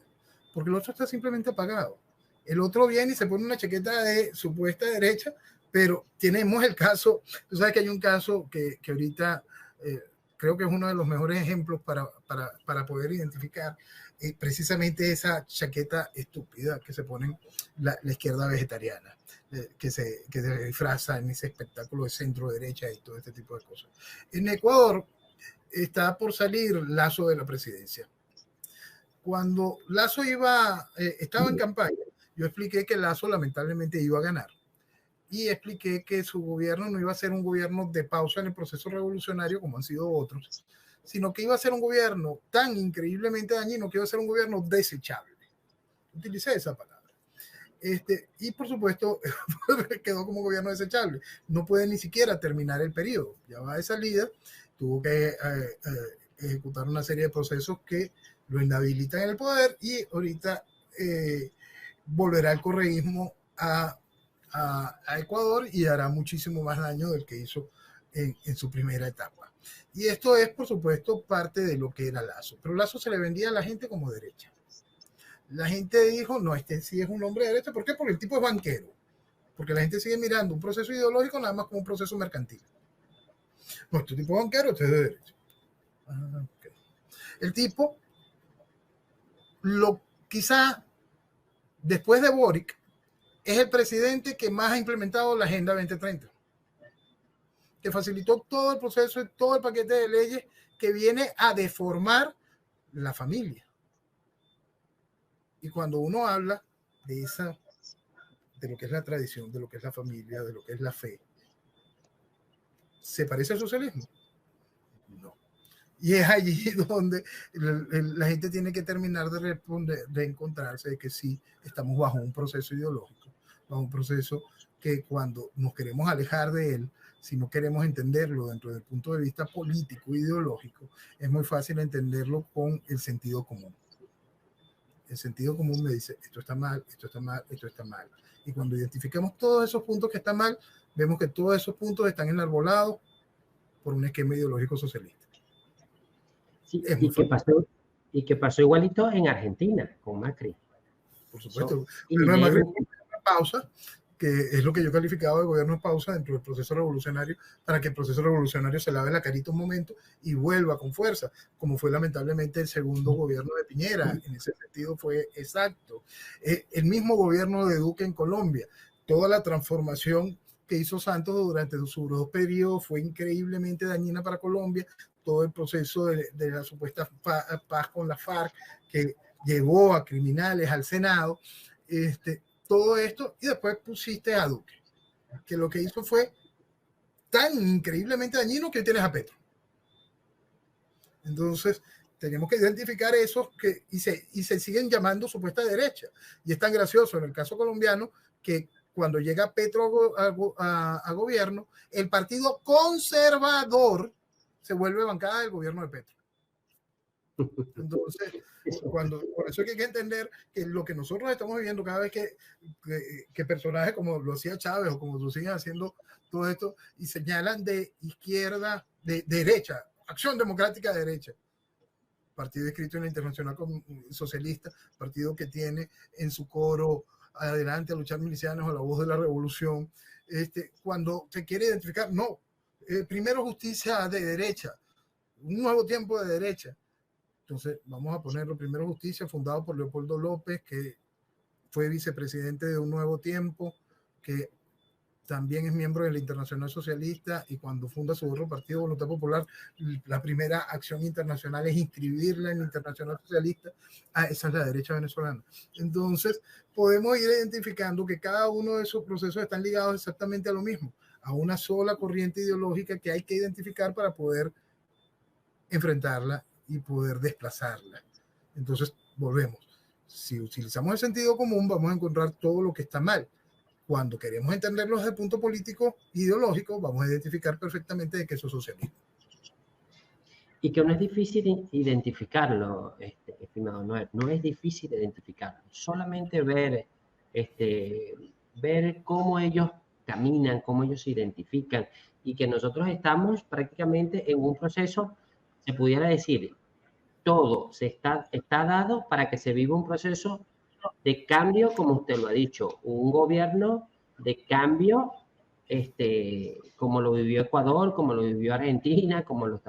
porque el otro está simplemente apagado. El otro viene y se pone una chaqueta de supuesta derecha, pero tenemos el caso, tú sabes que hay un caso que ahorita creo que es uno de los mejores ejemplos para poder identificar precisamente esa chaqueta estúpida que se ponen la izquierda vegetariana, que se disfraza en ese espectáculo de centro derecha y todo este tipo de cosas. En Ecuador está por salir Lasso de la presidencia. Cuando Lasso estaba en campaña, yo expliqué que Lasso lamentablemente iba a ganar. Y expliqué que su gobierno no iba a ser un gobierno de pausa en el proceso revolucionario como han sido otros, sino que iba a ser un gobierno tan increíblemente dañino que iba a ser un gobierno desechable. Utilicé esa palabra. Y por supuesto quedó como gobierno desechable. No puede ni siquiera terminar el periodo. Ya va de salida. Tuvo que ejecutar una serie de procesos que lo inhabilitan en el poder y ahorita volverá el correísmo a Ecuador y hará muchísimo más daño del que hizo en su primera etapa. Y esto es, por supuesto, parte de lo que era Lasso. Pero Lasso se le vendía a la gente como derecha. La gente dijo, no, este sí es un hombre de derecha. ¿Por qué? Porque el tipo es banquero. Porque la gente sigue mirando un proceso ideológico nada más como un proceso mercantil. No, este tipo es banquero, este es de derecha. Okay. El tipo, quizá después de Boric, es el presidente que más ha implementado la Agenda 2030, que facilitó todo el proceso y todo el paquete de leyes que viene a deformar la familia. Y cuando uno habla de esa de lo que es la tradición, de lo que es la familia, de lo que es la fe, ¿se parece al socialismo? No. Y es allí donde la gente tiene que terminar de responder, de encontrarse de que sí, estamos bajo un proceso ideológico, bajo un proceso que cuando nos queremos alejar de él, si no queremos entenderlo dentro del punto de vista político e ideológico, es muy fácil entenderlo con el sentido común. El sentido común me dice, esto está mal, esto está mal, esto está mal. Y cuando identificamos todos esos puntos que están mal, vemos que todos esos puntos están enarbolados por un esquema ideológico socialista. Sí, y que pasó igualito en Argentina, con Macri. Por supuesto. Pero Macri fue una pausa, que es lo que yo calificaba de gobierno de pausa dentro del proceso revolucionario, para que el proceso revolucionario se lave la carita un momento y vuelva con fuerza, como fue lamentablemente el segundo gobierno de Piñera. En ese sentido fue exacto. El mismo gobierno de Duque en Colombia, toda la transformación que hizo Santos durante su dos periodos fue increíblemente dañina para Colombia. Todo el proceso de la supuesta paz con la FARC, que llevó a criminales al Senado, todo esto, y después pusiste a Duque, que lo que hizo fue tan increíblemente dañino que hoy tienes a Petro. Entonces, tenemos que identificar esos y se siguen llamando supuesta derecha. Y es tan gracioso en el caso colombiano que cuando llega Petro a gobierno, el partido conservador se vuelve bancada del gobierno de Petro. Entonces, por eso hay que entender que lo que nosotros estamos viviendo cada vez que personajes como lo hacía Chávez o como lo siguen haciendo todo esto y señalan de izquierda, de derecha, Acción Democrática de Derecha, partido inscrito en la Internacional Socialista, partido que tiene en su coro adelante a luchar milicianos, a la voz de la revolución, cuando se quiere identificar, no, primero justicia de derecha, un nuevo tiempo de derecha. Entonces, vamos a ponerlo primero justicia, fundado por Leopoldo López, que fue vicepresidente de Un Nuevo Tiempo, que también es miembro de la Internacional Socialista, y cuando funda su otro partido, Voluntad Popular, la primera acción internacional es inscribirla en la Internacional Socialista. Esa es la derecha venezolana. Entonces, podemos ir identificando que cada uno de esos procesos están ligados exactamente a lo mismo, a una sola corriente ideológica que hay que identificar para poder enfrentarla y poder desplazarla. Entonces, volvemos. Si utilizamos el sentido común, vamos a encontrar todo lo que está mal. Cuando queremos entenderlo desde el punto político ideológico, vamos a identificar perfectamente de qué eso es socialismo. Y que no es difícil identificarlo, estimado Noel, no es difícil identificarlo. Solamente ver cómo ellos caminan, cómo ellos se identifican, y que nosotros estamos prácticamente en un proceso, se pudiera decir, todo está dado para que se viva un proceso de cambio, como usted lo ha dicho, un gobierno de cambio, como lo vivió Ecuador, como lo vivió Argentina, como lo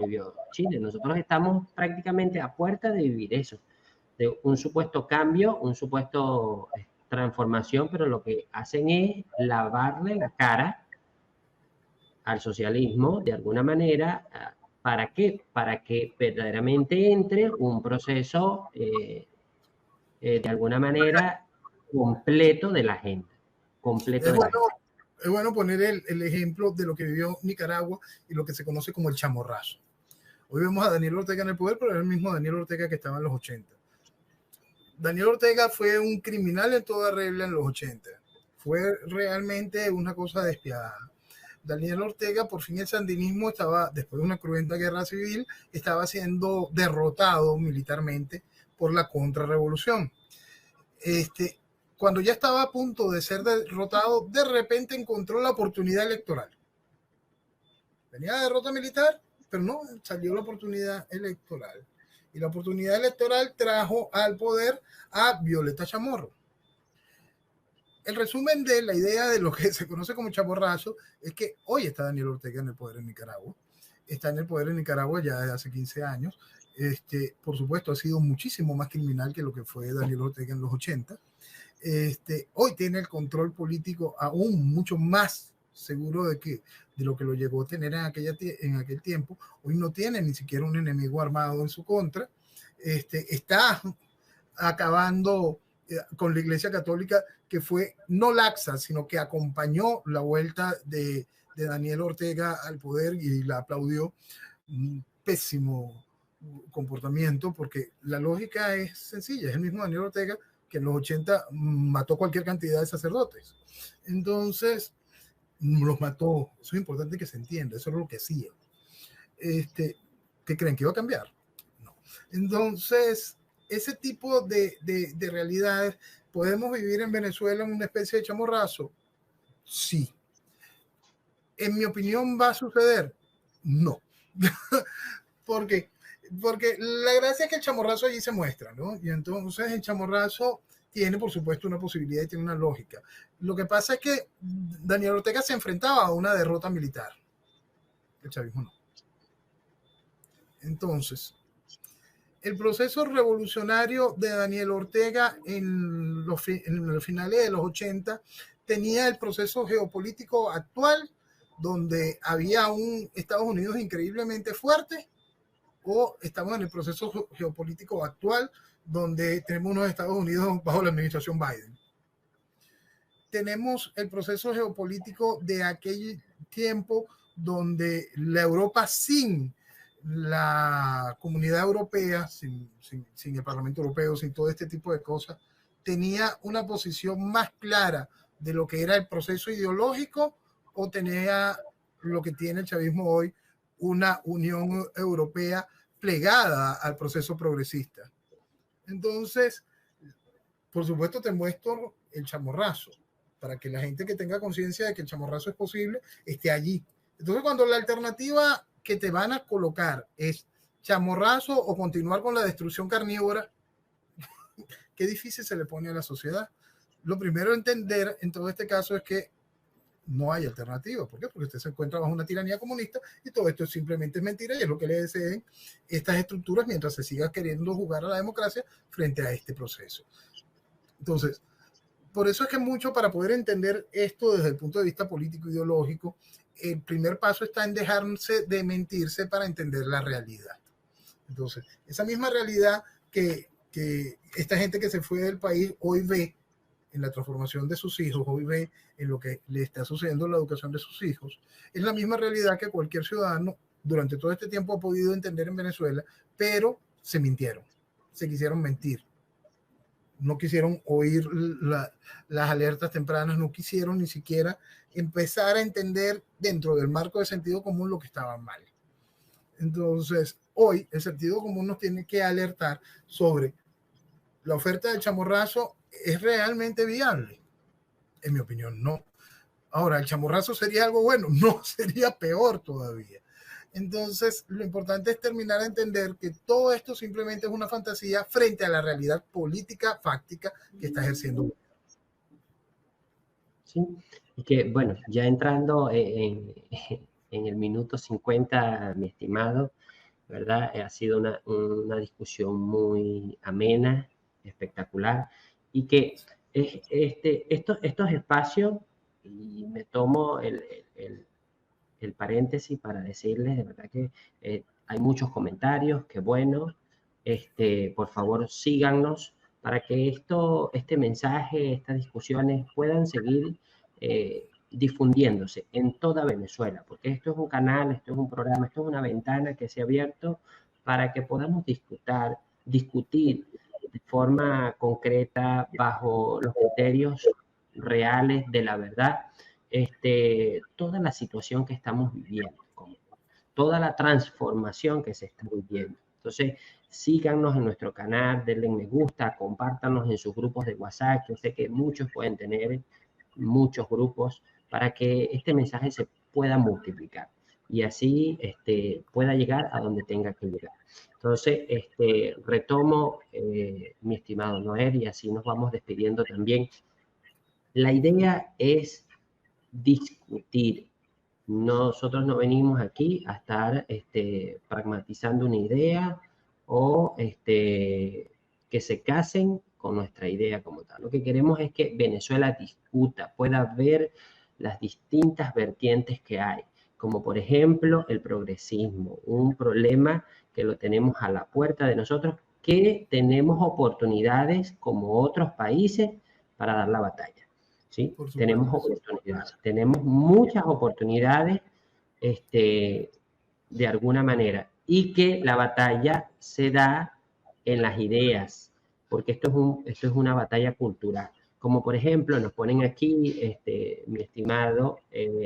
vivió Chile. Nosotros estamos prácticamente a puerta de vivir eso, de un supuesto cambio, un supuesto transformación, pero lo que hacen es lavarle la cara al socialismo de alguna manera. ¿Para qué? Para que verdaderamente entre un proceso de alguna manera completo de la gente. Completo de la gente. Es bueno poner el ejemplo de lo que vivió Nicaragua y lo que se conoce como el chamorrazo. Hoy vemos a Daniel Ortega en el poder, pero era el mismo Daniel Ortega que estaba en los 80. Daniel Ortega fue un criminal en toda regla en los 80. Fue realmente una cosa despiadada. Daniel Ortega, por fin el sandinismo estaba, después de una cruenta guerra civil, estaba siendo derrotado militarmente por la contrarrevolución. Cuando ya estaba a punto de ser derrotado, de repente encontró la oportunidad electoral. Venía de derrota militar, pero no, salió la oportunidad electoral. Y la oportunidad electoral trajo al poder a Violeta Chamorro. El resumen de la idea de lo que se conoce como chamorrazo es que hoy está Daniel Ortega en el poder en Nicaragua. Está en el poder en Nicaragua ya desde hace 15 años. Por supuesto, ha sido muchísimo más criminal que lo que fue Daniel Ortega en los 80. Hoy tiene el control político aún mucho más seguro de lo que lo llegó a tener en aquel tiempo. Hoy no tiene ni siquiera un enemigo armado en su contra. Está acabando con la Iglesia Católica que fue no laxa, sino que acompañó la vuelta de Daniel Ortega al poder y la aplaudió. Un pésimo comportamiento, porque la lógica es sencilla, es el mismo Daniel Ortega que en los 80 mató cualquier cantidad de sacerdotes. Entonces, los mató. Eso es importante que se entienda, eso es lo que hacía. ¿Qué creen? ¿Que iba a cambiar? No. Entonces, ese tipo de realidades, ¿podemos vivir en Venezuela en una especie de chamorrazo? Sí. ¿En mi opinión va a suceder? No. Porque la gracia es que el chamorrazo allí se muestra, ¿no? Y entonces el chamorrazo tiene, por supuesto, una posibilidad y tiene una lógica. Lo que pasa es que Daniel Ortega se enfrentaba a una derrota militar. El chavismo no. Entonces, el proceso revolucionario de Daniel Ortega en los finales de los 80 tenía el proceso geopolítico actual, donde había un Estados Unidos increíblemente fuerte, o estamos en el proceso geopolítico actual, donde tenemos unos Estados Unidos bajo la administración Biden. Tenemos el proceso geopolítico de aquel tiempo donde la Europa sin la comunidad europea, sin el Parlamento Europeo, sin todo este tipo de cosas, tenía una posición más clara de lo que era el proceso ideológico, o tenía lo que tiene el chavismo hoy, una Unión Europea plegada al proceso progresista. Entonces, por supuesto, te muestro el chamorrazo, para que la gente que tenga conciencia de que el chamorrazo es posible esté allí. Entonces, cuando la alternativa que te van a colocar es chamorrazo o continuar con la destrucción carnívora, qué difícil se le pone a la sociedad. Lo primero a entender en todo este caso es que no hay alternativa. ¿Por qué? Porque usted se encuentra bajo una tiranía comunista y todo esto simplemente es mentira, y es lo que le deseen estas estructuras mientras se siga queriendo jugar a la democracia frente a este proceso. Entonces, por eso es que mucho, para poder entender esto desde el punto de vista político ideológico, el primer paso está en dejarse de mentirse para entender la realidad. Entonces, esa misma realidad que esta gente que se fue del país hoy ve en la transformación de sus hijos, hoy ve en lo que le está sucediendo en la educación de sus hijos, es la misma realidad que cualquier ciudadano durante todo este tiempo ha podido entender en Venezuela, pero se mintieron, se quisieron mentir, no quisieron oír las alertas tempranas, no quisieron ni siquiera empezar a entender dentro del marco de sentido común lo que estaba mal. Entonces, hoy el sentido común nos tiene que alertar sobre la oferta del chamorrazo. ¿Es realmente viable? En mi opinión, no. Ahora, ¿el chamorrazo sería algo bueno? No, sería peor todavía. Entonces, lo importante es terminar a entender que todo esto simplemente es una fantasía frente a la realidad política, fáctica que está ejerciendo. Sí, y que, bueno, ya entrando en el minuto 50, mi estimado, ¿verdad? Ha sido una discusión muy amena, espectacular, y que estos espacios, y me tomo el paréntesis para decirles de verdad que hay muchos comentarios, que bueno, por favor síganos para que este mensaje, estas discusiones puedan seguir difundiéndose en toda Venezuela, porque esto es un canal, esto es un programa, esto es una ventana que se ha abierto para que podamos discutir de forma concreta bajo los criterios reales de la verdad, toda la situación que estamos viviendo, toda la transformación que se está viviendo. Entonces, síganos en nuestro canal, denle me gusta, compártanos en sus grupos de WhatsApp. Yo sé que muchos pueden tener muchos grupos para que este mensaje se pueda multiplicar y así pueda llegar a donde tenga que llegar. Entonces, retomo, mi estimado Noel, y así nos vamos despidiendo también. La idea es discutir. Nosotros no venimos aquí a estar pragmatizando una idea o que se casen con nuestra idea como tal. Lo que queremos es que Venezuela discuta, pueda ver las distintas vertientes que hay, como por ejemplo el progresismo, un problema que lo tenemos a la puerta de nosotros, que tenemos oportunidades como otros países para dar la batalla. ¿Sí? Tenemos oportunidades, tenemos muchas oportunidades de alguna manera, y que la batalla se da en las ideas, porque esto es una batalla cultural. Como por ejemplo nos ponen aquí, mi estimado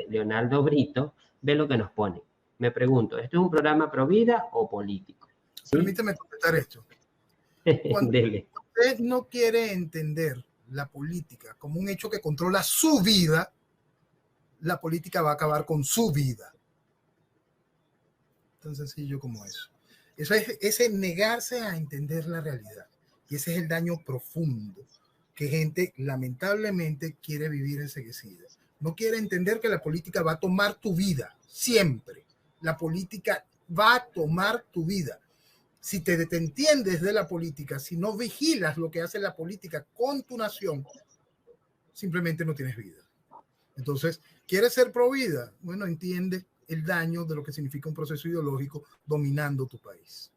Leonardo Brito, ve lo que nos ponen. Me pregunto, ¿esto es un programa pro vida o político? ¿Sí? Permíteme contestar esto. Cuando usted no quiere entender la política como un hecho que controla su vida, la política va a acabar con su vida. Tan sencillo como eso. Eso es ese negarse a entender la realidad. Y ese es el daño profundo que gente lamentablemente quiere vivir enseguecida. No quiere entender que la política va a tomar tu vida, siempre. La política va a tomar tu vida. Si te entiendes de la política, si no vigilas lo que hace la política con tu nación, simplemente no tienes vida. Entonces, ¿quieres ser pro vida? Bueno, entiende el daño de lo que significa un proceso ideológico dominando tu país.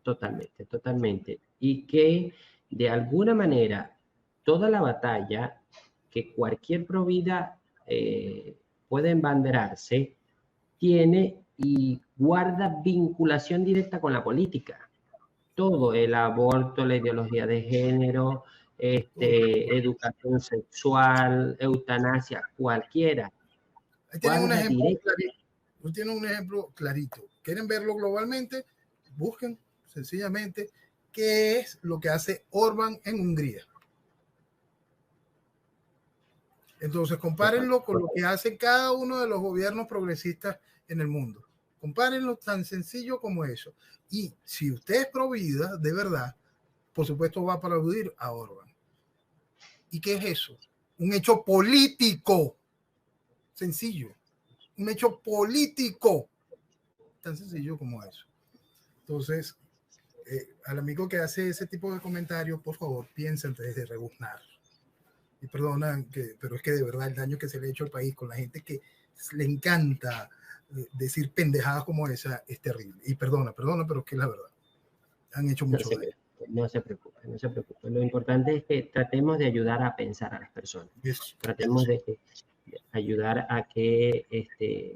Totalmente, totalmente. Y que de alguna manera toda la batalla que cualquier pro vida puede embanderarse tiene y guarda vinculación directa con la política. Todo, el aborto, la ideología de género, educación sexual, eutanasia, cualquiera. Ahí tienen un ejemplo clarito. ¿Quieren verlo globalmente? Busquen sencillamente qué es lo que hace Orbán en Hungría. Entonces, compárenlo con lo que hace cada uno de los gobiernos progresistas en el mundo. Compárenlo tan sencillo como eso. Y si usted es pro vida, de verdad, por supuesto va a aplaudir a Orbán. ¿Y qué es eso? Un hecho político. Sencillo. Un hecho político. Tan sencillo como eso. Entonces, al amigo que hace ese tipo de comentarios, por favor, piensa antes de rebuznar. Y perdona, pero es que de verdad el daño que se le ha hecho al país con la gente que le encanta decir pendejadas como esa es terrible. Y perdona, pero es que la verdad. Han hecho mucho daño. No se preocupe, no se preocupe. Lo importante es que tratemos de ayudar a pensar a las personas. Tratemos de ayudar a que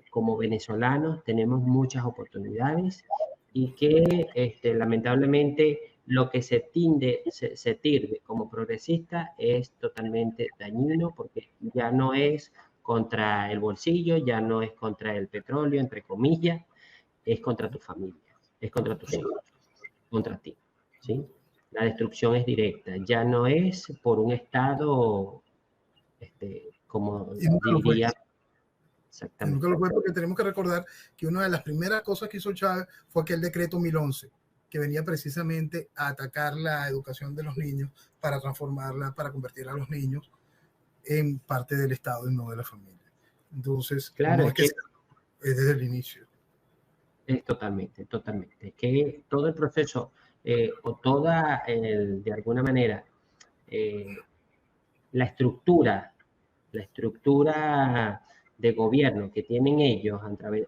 como venezolanos tenemos muchas oportunidades y que lamentablemente lo que se tilde como progresista es totalmente dañino, porque ya no es contra el bolsillo, ya no es contra el petróleo, entre comillas, es contra tu familia, es contra tus hijos, contra ti, ¿sí? La destrucción es directa, ya no es por un Estado, como diría. Exactamente. Nunca lo fue, porque tenemos que recordar que una de las primeras cosas que hizo Chávez fue aquel decreto 1011, que venía precisamente a atacar la educación de los niños para transformarla, para convertir a los niños en parte del Estado y no de la familia. Entonces, claro, no es que es desde el inicio. Es totalmente. Es que todo el proceso, o toda, de alguna manera, la estructura de gobierno que tienen ellos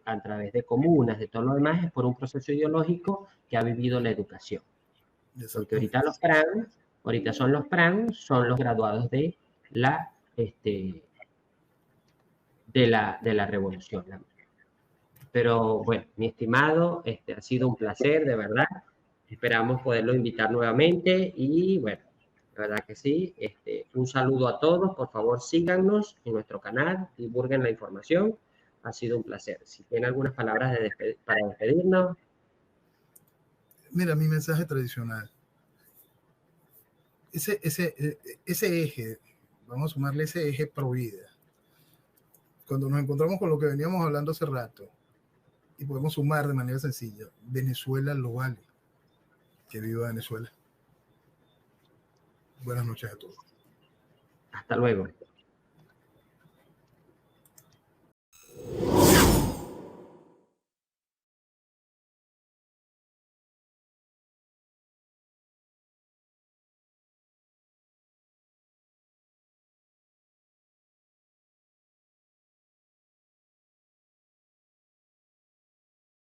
a través de comunas, de todo lo demás, es por un proceso ideológico que ha vivido la educación. Porque ahorita son los PRAN, son los graduados de la, de la revolución. Pero bueno, mi estimado, ha sido un placer, de verdad. Esperamos poderlo invitar nuevamente y bueno, la verdad que sí. Un saludo a todos. Por favor, síganos en nuestro canal, divulguen la información. Ha sido un placer. Si tienen algunas palabras para despedirnos. Mira, mi mensaje tradicional. Ese eje, vamos a sumarle ese eje pro vida. Cuando nos encontramos con lo que veníamos hablando hace rato, y podemos sumar de manera sencilla, Venezuela lo vale. Que viva Venezuela. Buenas noches a todos. Hasta luego.